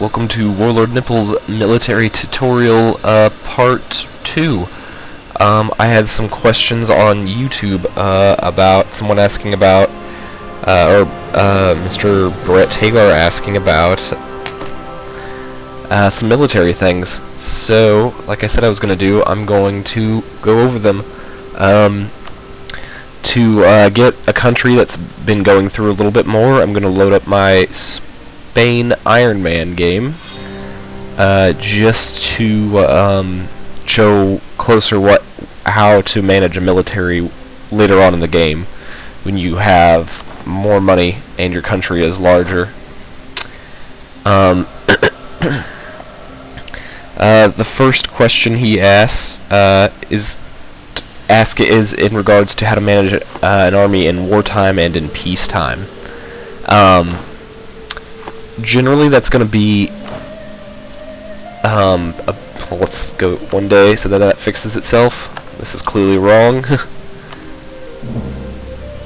welcome to Warlord Nipple's military tutorial part 2. I had some questions on YouTube about someone asking about, Mr. Brett Hagar asking about some military things. So, like I said I was going to do, I'm going to go over them. To get a country that's been going through a little bit more, I'm going to load up my Spain Iron Man game, just to show closer how to manage a military later on in the game when you have more money and your country is larger. The first question he asks is in regards to how to manage an army in wartime and in peacetime. Generally, that's going to be let's go 1 day so that fixes itself. This is clearly wrong.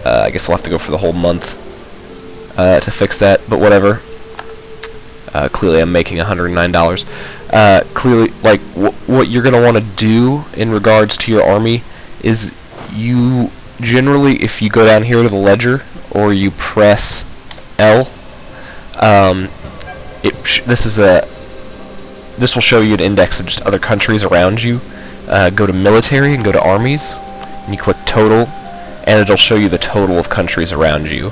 I guess we'll have to go for the whole month to fix that, but whatever. Clearly, I'm making $109. Clearly, like what you're going to want to do in regards to your army is you generally, if you go down here to the ledger or you press L, this will show you an index of just other countries around you. Go to military and go to armies, and you click total, and it'll show you the total of countries around you.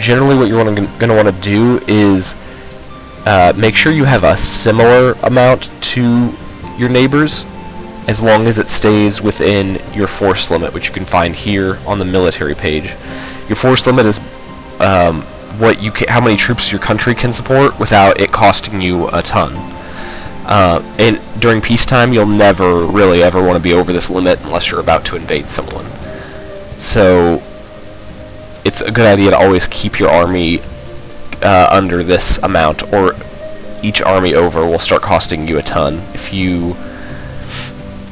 Generally, what you're going to want to do is make sure you have a similar amount to your neighbors, as long as it stays within your force limit, which you can find here on the military page. Your force limit is how many troops your country can support without it costing you a ton. And during peacetime, you'll never really ever want to be over this limit unless you're about to invade someone. So it's a good idea to always keep your army under this amount, or each army over will start costing you a ton. If you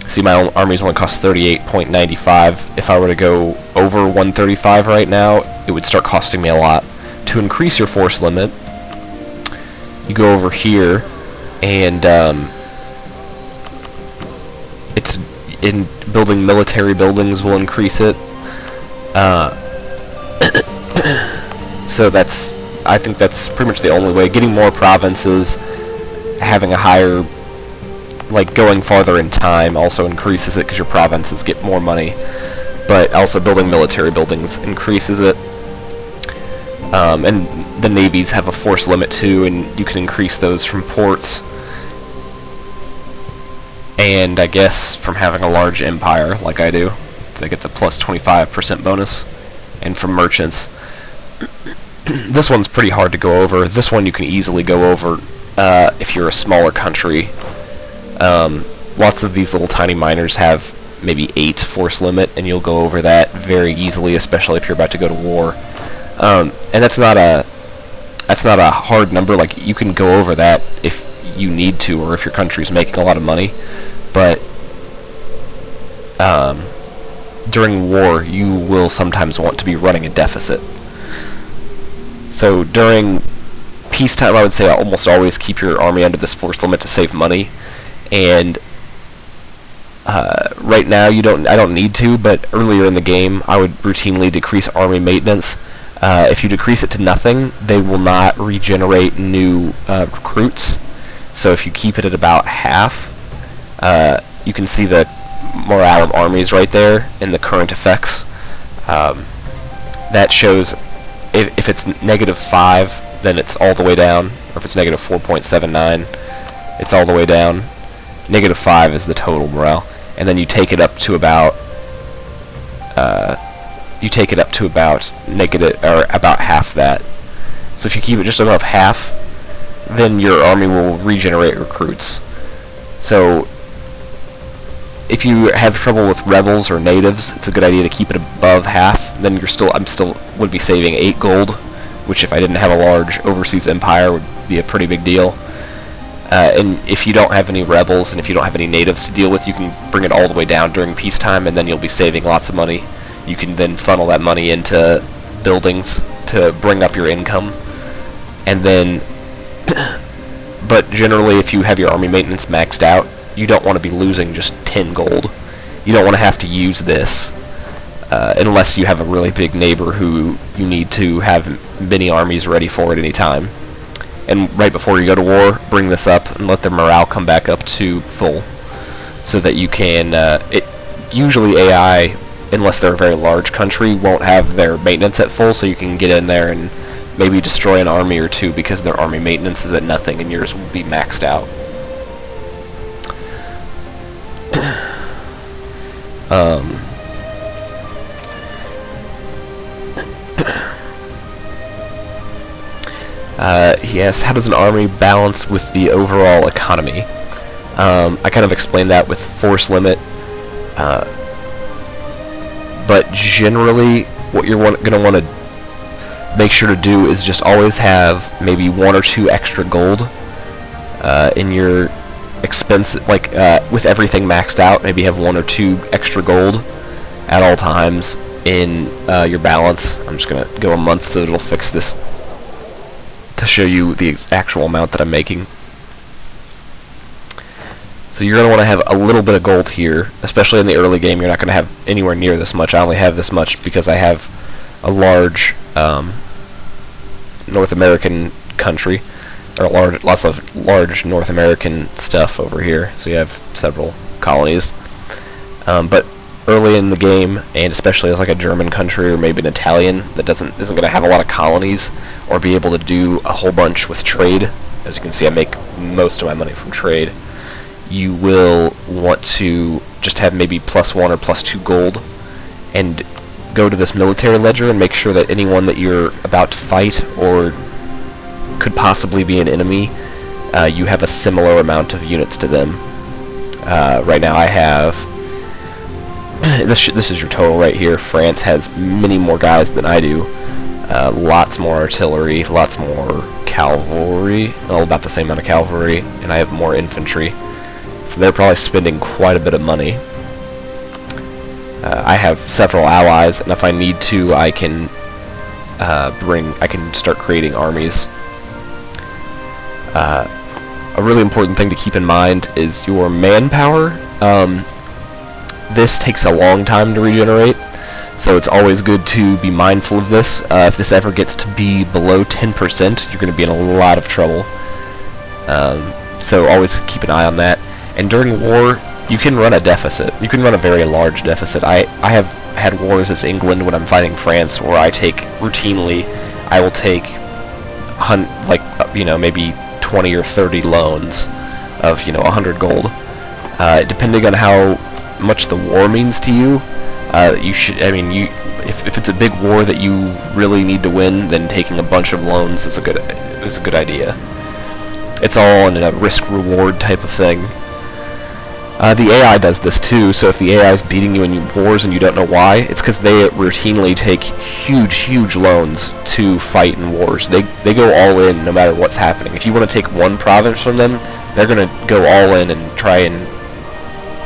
see, my own army's only cost 38.95. If I were to go over 135 right now, it would start costing me a lot. To increase your force limit, you go over here, and it's in building military buildings will increase it. So I think that's pretty much the only way. Getting more provinces, having a higher, like going farther in time, also increases it because your provinces get more money. But also building military buildings increases it. And the navies have a force limit too, and you can increase those from ports. And I guess from having a large empire like I do, I get the plus 25% bonus. And from merchants. This one's pretty hard to go over. This one you can easily go over if you're a smaller country. Lots of these little tiny miners have maybe 8 force limit, and you'll go over that very easily, especially if you're about to go to war. And that's not a hard number. Like, you can go over that if you need to, or if your country's making a lot of money. But during war, you will sometimes want to be running a deficit. So during peacetime, I would say almost always keep your army under this force limit to save money. And right now, I don't need to, but earlier in the game, I would routinely decrease army maintenance. If you decrease it to nothing, they will not regenerate new recruits. So if you keep it at about half, you can see the morale of armies right there in the current effects. That shows if it's -5, then it's all the way down, or if it's -4.79, it's all the way down. -5 is the total morale, and then you take it up to about negative, or about half that. So if you keep it just above half, then your army will regenerate recruits. So if you have trouble with rebels or natives, it's a good idea to keep it above half. Then would be saving 8 gold, which if I didn't have a large overseas empire would be a pretty big deal. And if you don't have any rebels and if you don't have any natives to deal with, you can bring it all the way down during peacetime, and then you'll be saving lots of money. You can then funnel that money into buildings to bring up your income, and then but generally, if you have your army maintenance maxed out, you don't want to be losing just 10 gold. You don't want to have to use this unless you have a really big neighbor who you need to have many armies ready for at any time. And right before you go to war, bring this up and let their morale come back up to full, so that you can. Usually AI, unless they're a very large country, won't have their maintenance at full, so you can get in there and maybe destroy an army or two because their army maintenance is at nothing and yours will be maxed out. He asks, how does an army balance with the overall economy? I kind of explained that with force limit, but generally what you're going to want to make sure to do is just always have maybe 1 or 2 extra gold in your expense, like with everything maxed out, maybe have 1 or 2 extra gold at all times in your balance. I'm just going to go a month so it'll fix this to show you the actual amount that I'm making. So you're going to want to have a little bit of gold here, especially in the early game. You're not going to have anywhere near this much. I only have this much because I have a large North American country, or lots of large North American stuff over here. So you have several colonies. But early in the game, and especially as like a German country or maybe an Italian that isn't going to have a lot of colonies or be able to do a whole bunch with trade. As you can see, I make most of my money from trade. You will want to just have maybe +1 or +2 gold and go to this military ledger and make sure that anyone that you're about to fight or could possibly be an enemy, you have a similar amount of units to them. Right now I have this is your total right here. France has many more guys than I do. Lots more artillery, lots more cavalry, well, about the same amount of cavalry, and I have more infantry. So they're probably spending quite a bit of money. I have several allies, and if I need to, I can start creating armies. A really important thing to keep in mind is your manpower. This takes a long time to regenerate, so it's always good to be mindful of this. If this ever gets to be below 10%, you're going to be in a lot of trouble. So always keep an eye on that. And during war, you can run a deficit. You can run a very large deficit. I have had wars as England when I'm fighting France, where I take routinely, I will take maybe 20 or 30 loans of 100 gold. Depending on how much the war means to you, you should. I mean, if it's a big war that you really need to win, then taking a bunch of loans is a good idea. It's all in a risk-reward type of thing. The AI does this too, so if the AI is beating you in wars and you don't know why, it's because they routinely take huge loans to fight in wars. They go all in no matter what's happening. If you want to take one province from them, they're going to go all in and try and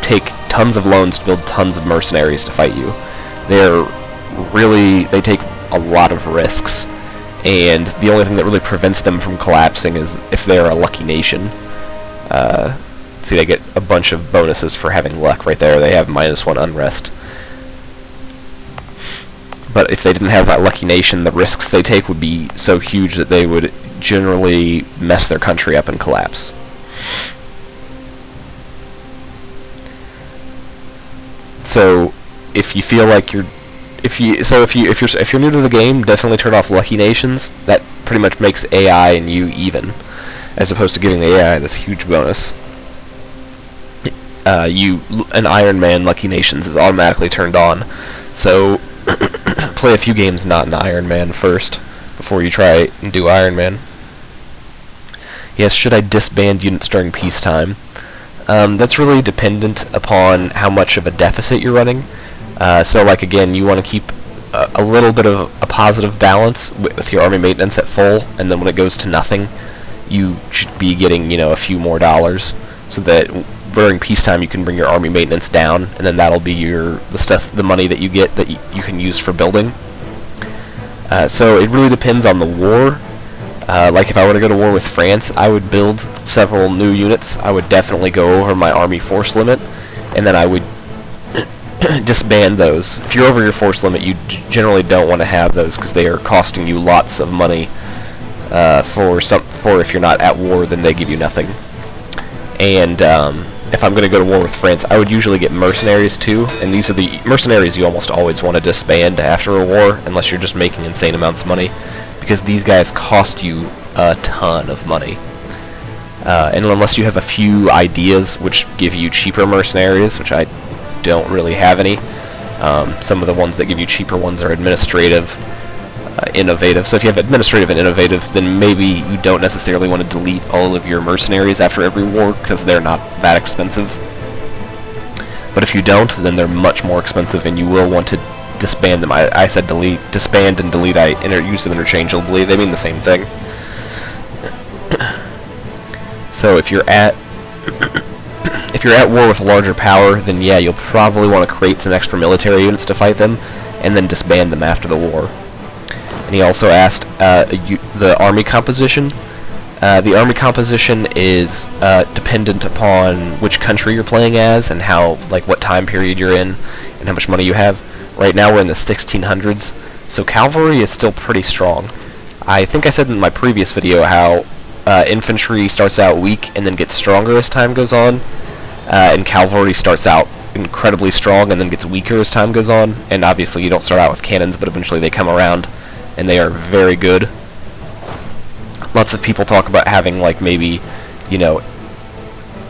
take tons of loans to build tons of mercenaries to fight you. They take a lot of risks, and the only thing that really prevents them from collapsing is if they're a lucky nation. See, they get a bunch of bonuses for having luck right there. They have -1 unrest. But if they didn't have that lucky nation, the risks they take would be so huge that they would generally mess their country up and collapse. So if you feel like if you're new to the game, definitely turn off lucky nations. That pretty much makes AI and you even, as opposed to giving the AI this huge bonus. An Iron Man Lucky Nations is automatically turned on, so play a few games not in Iron Man first before you try and do Iron Man. Yes, should I disband units during peacetime? That's really dependent upon how much of a deficit you're running. So like again, you want to keep a little bit of a positive balance with your army maintenance at full, and then when it goes to nothing, you should be getting a few more dollars, so that during peacetime you can bring your army maintenance down, and then that'll be the money that you get that you can use for building. So it really depends on the war. Like if I were to go to war with France, I would build several new units. I would definitely go over my army force limit, and then I would disband those. If you're over your force limit, you generally don't want to have those because they are costing you lots of money. For if you're not at war, then they give you nothing. And if I'm going to go to war with France, I would usually get mercenaries too, and these are the mercenaries you almost always want to disband after a war, unless you're just making insane amounts of money, because these guys cost you a ton of money. And unless you have a few ideas which give you cheaper mercenaries, which I don't really have any. Some of the ones that give you cheaper ones are administrative, innovative. So if you have administrative and innovative, then maybe you don't necessarily want to delete all of your mercenaries after every war, because they're not that expensive. But if you don't, then they're much more expensive, and you will want to disband them. I said delete, disband and delete. I use them interchangeably. They mean the same thing. So if you're at war with a larger power, then yeah, you'll probably want to create some extra military units to fight them, and then disband them after the war. And he also asked the army composition. The army composition is dependent upon which country you're playing as, and what time period you're in, and how much money you have. Right now we're in the 1600s, so cavalry is still pretty strong. I think I said in my previous video how infantry starts out weak and then gets stronger as time goes on, and cavalry starts out incredibly strong and then gets weaker as time goes on. And obviously you don't start out with cannons, but eventually they come around, and they are very good. Lots of people talk about having like maybe, you know,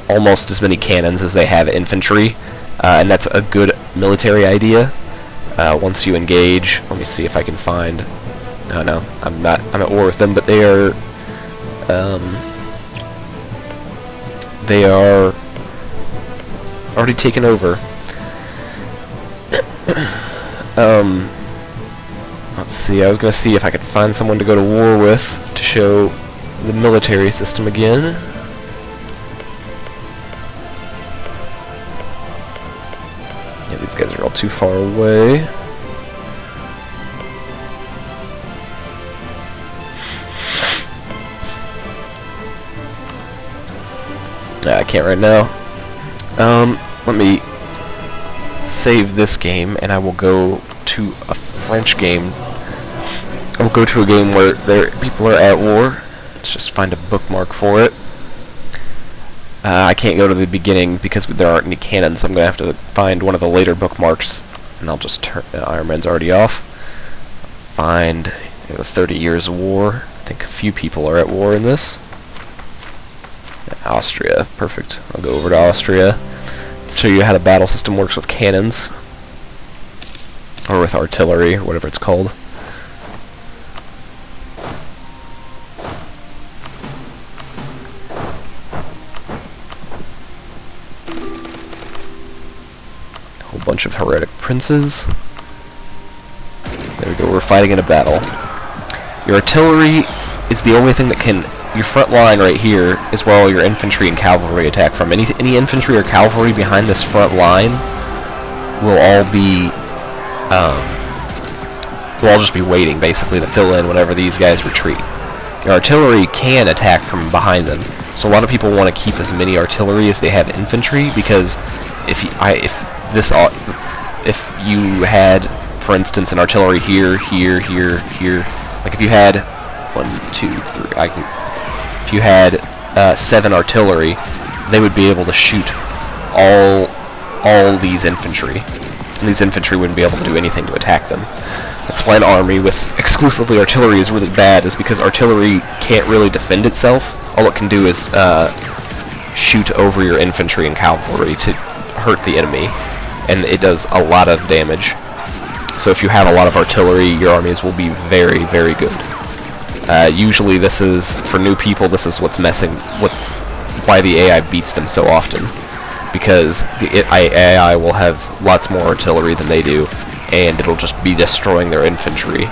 almost as many cannons as they have infantry, and that's a good military idea. Once you engage, let me see if I can find. Oh no, I'm at war with them, but they are already taken over. Let's see, I was gonna see if I could find someone to go to war with to show the military system again. Yeah, these guys are all too far away. I can't right now. Let me save this game, and I will go to a French game. I will go to a game where people are at war. Let's just find a bookmark for it. I can't go to the beginning because there aren't any cannons, so I'm going to have to find one of the later bookmarks, and I'll just turn Iron Man's already off. Find 30 Years of War. I think a few people are at war in this. Austria, perfect. I'll go over to Austria to show you how the battle system works with cannons, or with artillery, or whatever it's called. A whole bunch of heretic princes. There we go, we're fighting in a battle. Your artillery is the only thing that can... Your front line right here is where all your infantry and cavalry attack from. Any infantry or cavalry behind this front line will all be... we'll all just be waiting, basically, to fill in whenever these guys retreat. Your artillery can attack from behind them, so a lot of people want to keep as many artillery as they have infantry, because if you had, for instance, an artillery here, here, here, here, like if you had 1, 2, 3, if you had 7 artillery, they would be able to shoot all these infantry, and these infantry wouldn't be able to do anything to attack them. That's why an army with exclusively artillery is really bad, is because artillery can't really defend itself. All it can do is shoot over your infantry and cavalry to hurt the enemy, and it does a lot of damage. So if you have a lot of artillery, your armies will be very, very good. Usually this is, for new people, this is what's why the AI beats them so often. Because the AI will have lots more artillery than they do, and it'll just be destroying their infantry.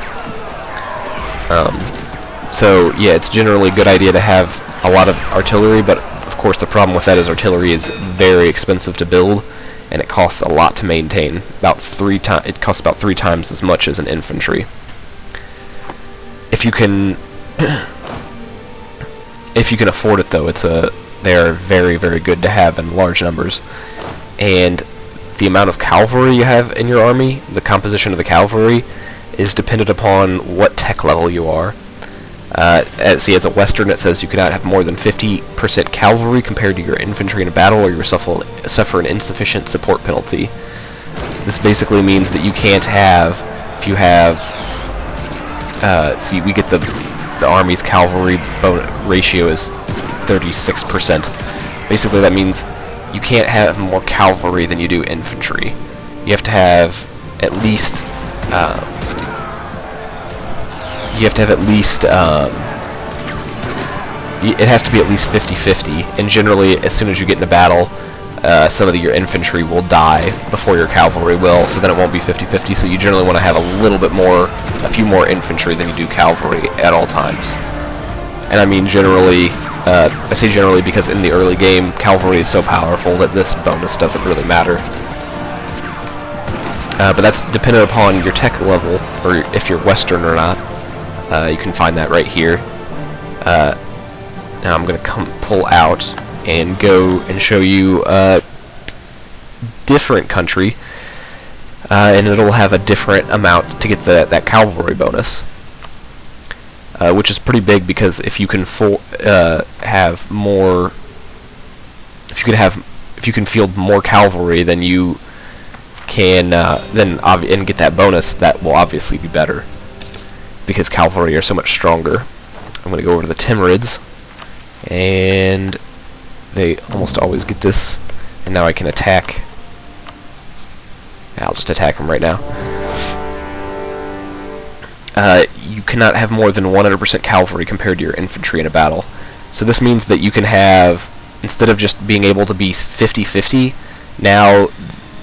So yeah, it's generally a good idea to have a lot of artillery, but of course the problem with that is artillery is very expensive to build, and it costs a lot to maintain. It costs about 3 times as much as an infantry. If you can if you can afford it, though, they are very, very good to have in large numbers. And the amount of cavalry you have in your army, the composition of the cavalry, is dependent upon what tech level you are. See, as a Western, it says you cannot have more than 50% cavalry compared to your infantry in a battle, or you suffer an insufficient support penalty. This basically means that you can't have, if you have, see, we get the army's cavalry ratio is 36%. Basically, that means you can't have more cavalry than you do infantry. You have to have at least, it has to be at least 50-50, and generally, as soon as you get in a battle, some of your infantry will die before your cavalry will, so then it won't be 50-50, so you generally want to have a few more infantry than you do cavalry at all times. And I mean generally, I say generally because in the early game, cavalry is so powerful that this bonus doesn't really matter. But that's dependent upon your tech level, or if you're Western or not. You can find that right here. Now I'm going to pull out and go and show you a different country, and it'll have a different amount to get that cavalry bonus, which is pretty big, because if you can have more, if you can field more cavalry than you can, and get that bonus, that will obviously be better, because cavalry are so much stronger. I'm going to go over to the Timurids, and they almost always get this, and now I can attack. I'll just attack them right now. You cannot have more than 100% cavalry compared to your infantry in a battle. So this means that you can have, instead of just being able to be 50-50, now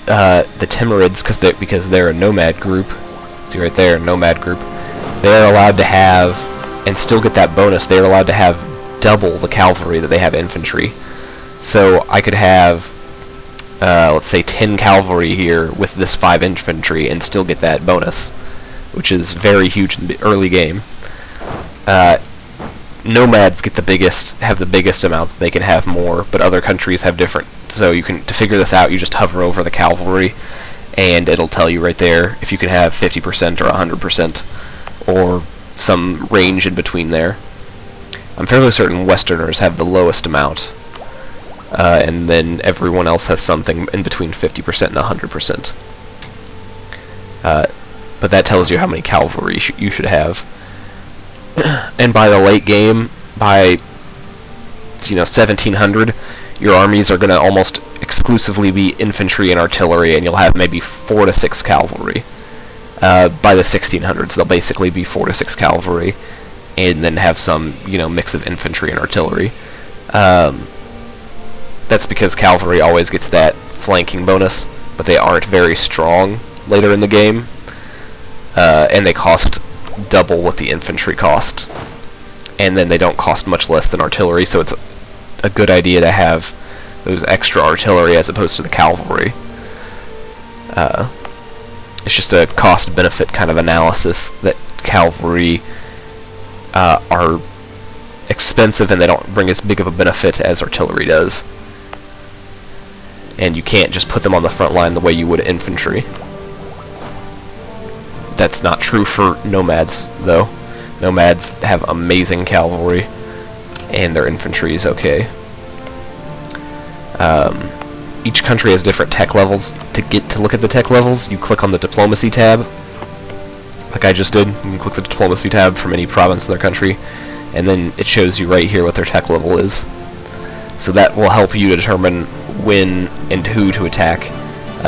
the Timurids, because they're a nomad group, see right there, Nomad group, they're allowed to have, and still get that bonus, they're allowed to have double the cavalry that they have infantry. So I could have, let's say 10 cavalry here with this 5 infantry and still get that bonus, which is very huge in the early game. Nomads have the biggest amount that they can have more, but other countries have different. So to figure this out, you just hover over the cavalry, and it'll tell you right there if you can have 50% or 100%, or some range in between there. I'm fairly certain Westerners have the lowest amount, and then everyone else has something in between 50% and 100%. But that tells you how many cavalry you should have. And by the late game, by 1700, your armies are going to almost exclusively be infantry and artillery, and you'll have maybe 4 to 6 cavalry. By the 1600s, they'll basically be 4 to 6 cavalry, and then have some mix of infantry and artillery. That's because cavalry always gets that flanking bonus, but they aren't very strong later in the game, and they cost double what the infantry cost, and then they don't cost much less than artillery, so it's a good idea to have those extra artillery as opposed to the cavalry. It's just a cost-benefit kind of analysis that cavalry are expensive and they don't bring as big of a benefit as artillery does. And you can't just put them on the front line the way you would infantry. That's not true for Nomads, though. Nomads have amazing cavalry, and their infantry is okay. Each country has different tech levels. To look at the tech levels, you click on the Diplomacy tab, like I just did. You can click the Diplomacy tab from any province in their country, and then it shows you right here what their tech level is. So that will help you determine when and who to attack.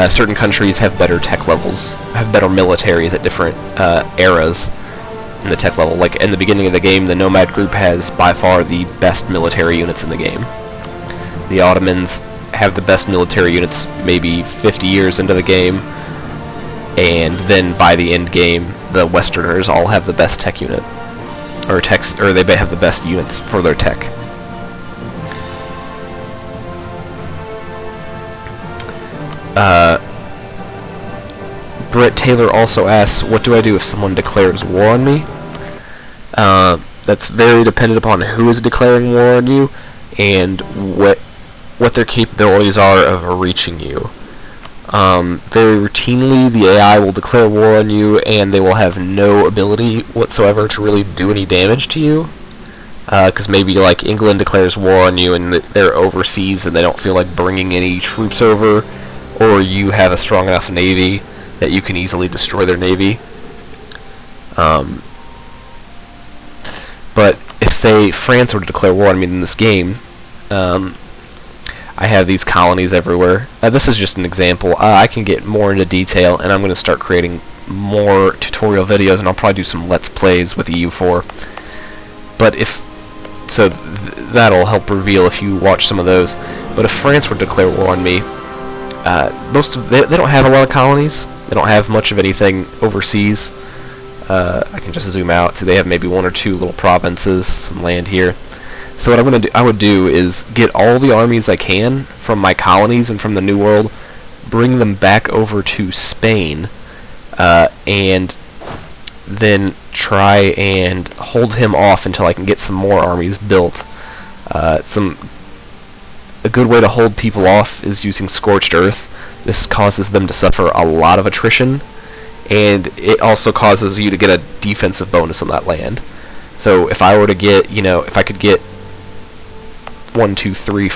Certain countries have better tech levels, have better militaries at different eras in the tech level. Like in the beginning of the game, the Nomad group has by far the best military units in the game. The Ottomans have the best military units maybe 50 years into the game, and then by the end game, the Westerners all have the best tech unit, or they have the best units for their tech. Brett Taylor also asks, what do I do if someone declares war on me? That's very dependent upon who is declaring war on you and what their capabilities are of reaching you. Very routinely, the AI will declare war on you, and they will have no ability whatsoever to really do any damage to you. Because maybe like England declares war on you and they're overseas and they don't feel like bringing any troops over, or you have a strong enough navy that you can easily destroy their navy. But if, say, France were to declare war on me in this game, I have these colonies everywhere. This is just an example. I can get more into detail, and I'm going to start creating more tutorial videos, and I'll probably do some Let's Plays with EU4. But if so, that'll help reveal if you watch some of those. But if France were to declare war on me, they don't have a lot of colonies. They don't have much of anything overseas. I can just zoom out. So they have maybe 1 or 2 little provinces, some land here. So what I would do is get all the armies I can from my colonies and from the New World, bring them back over to Spain, and then try and hold him off until I can get some more armies built. A good way to hold people off is using Scorched Earth. This causes them to suffer a lot of attrition, and it also causes you to get a defensive bonus on that land. So if I were to get, if I could get 1, 2, 3,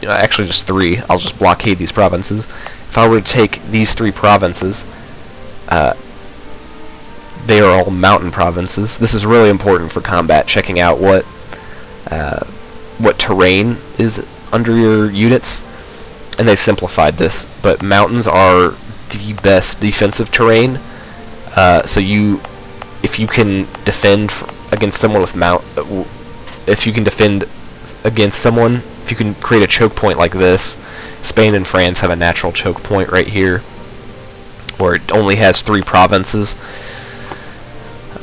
actually just 3, I'll just blockade these provinces. If I were to take these 3 provinces, they are all mountain provinces. This is really important for combat, checking out what terrain is under your units, and they simplified this, but mountains are the best defensive terrain. So if you can defend against someone with if you can defend against someone, if you can create a choke point like this, Spain and France have a natural choke point right here, where it only has 3 provinces.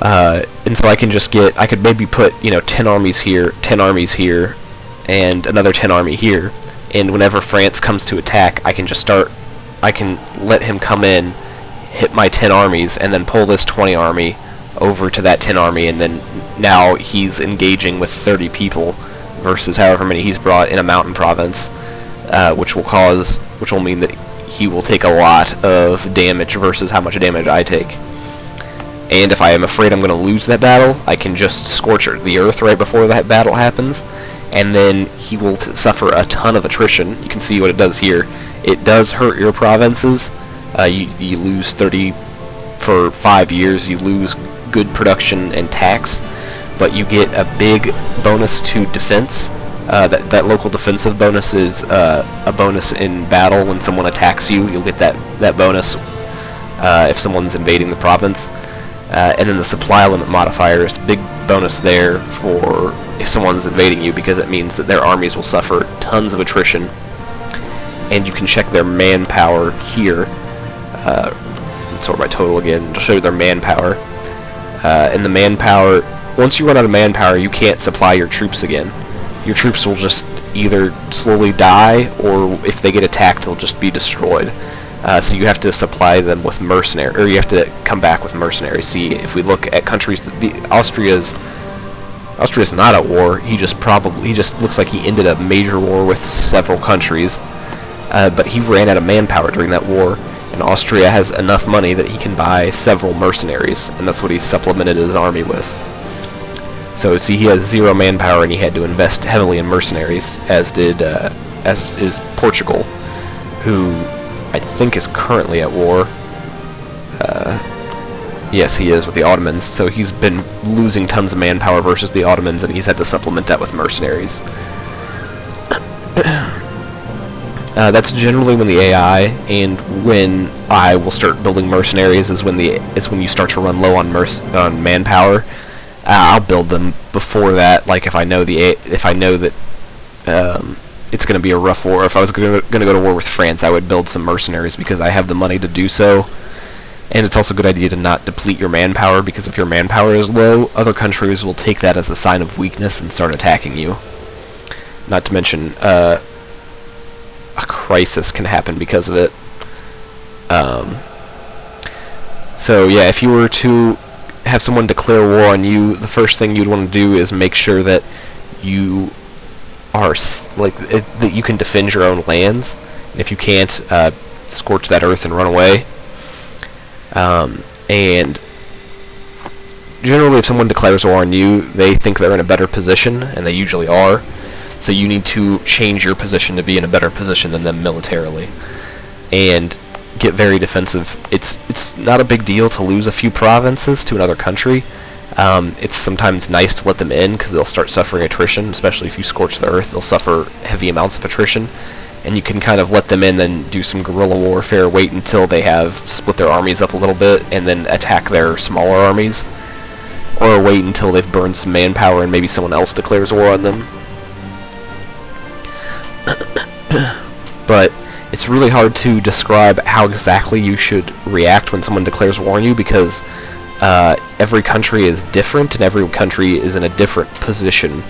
And so I could maybe put 10 armies here, 10 armies here, and another 10 army here, and whenever France comes to attack, I can let him come in, hit my 10 armies, and then pull this 20 army over to that 10 army, and then now he's engaging with 30 people versus however many he's brought in a mountain province, which will mean that he will take a lot of damage versus how much damage I take. And if I am afraid I'm going to lose that battle, I can just scorch the earth right before that battle happens, and then he will suffer a ton of attrition. You can see what it does here. It does hurt your provinces. You lose 30 for 5 years. You lose good production and tax, but you get a big bonus to defense. That local defensive bonus is a bonus in battle. When someone attacks you, you'll get that bonus if someone's invading the province. And then the supply limit modifier is a big bonus there for if someone's invading you, because it means that their armies will suffer tons of attrition. And you can check their manpower here. Sort by total again to show you their manpower. And the manpower, once you run out of manpower, you can't supply your troops again. Your troops will just either slowly die, or if they get attacked, they'll just be destroyed. So you have to supply them with mercenaries, or you have to come back with mercenaries. See, if we look at countries, Austria's not at war. He just looks like he ended a major war with several countries, but he ran out of manpower during that war. And Austria has enough money that he can buy several mercenaries, and that's what he supplemented his army with. So see, he has 0 manpower, and he had to invest heavily in mercenaries, as is Portugal, who I think is currently at war. Yes, he is, with the Ottomans. So he's been losing tons of manpower versus the Ottomans, and he's had to supplement that with mercenaries. That's generally when the AI and when I will start building mercenaries is when you start to run low on manpower. I'll build them before that. Like if I know that it's going to be a rough war. If I was going to go to war with France, I would build some mercenaries because I have the money to do so. And it's also a good idea to not deplete your manpower, because if your manpower is low, other countries will take that as a sign of weakness and start attacking you. Not to mention, a crisis can happen because of it. So yeah, if you were to have someone declare war on you, the first thing you'd want to do is make sure that you are that you can defend your own lands. And if you can't, scorch that earth and run away. And generally, if someone declares war on you, they think they're in a better position, and they usually are. So you need to change your position to be in a better position than them militarily, and get very defensive. It's not a big deal to lose a few provinces to another country. It's sometimes nice to let them in because they'll start suffering attrition, especially if you scorch the earth. They'll suffer heavy amounts of attrition, and you can kind of let them in and do some guerrilla warfare, wait until they have split their armies up a little bit, and then attack their smaller armies, or wait until they've burned some manpower and maybe someone else declares war on them. But it's really hard to describe how exactly you should react when someone declares war on you, because every country is different and every country is in a different position.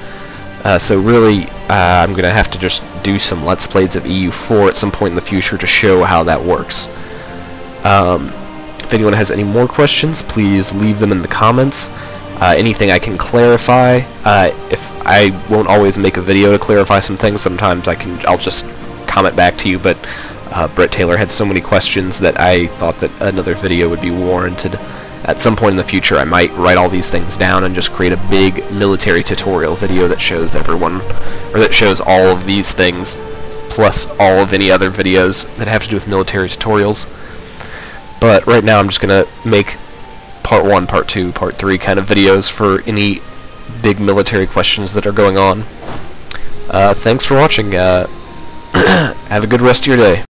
So really, I'm going to have to just do some Let's Plays of EU4 at some point in the future to show how that works. If anyone has any more questions, please leave them in the comments. Anything I can clarify, if I won't always make a video to clarify some things, sometimes I'll just comment back to you, but Brett Taylor had so many questions that I thought that another video would be warranted. At some point in the future, I might write all these things down and just create a big military tutorial video that shows everyone, or that shows all of these things, plus all of any other videos that have to do with military tutorials. But right now I'm just going to make part 1, part 2, part 3 kind of videos for any big military questions that are going on. Thanks for watching. Have a good rest of your day.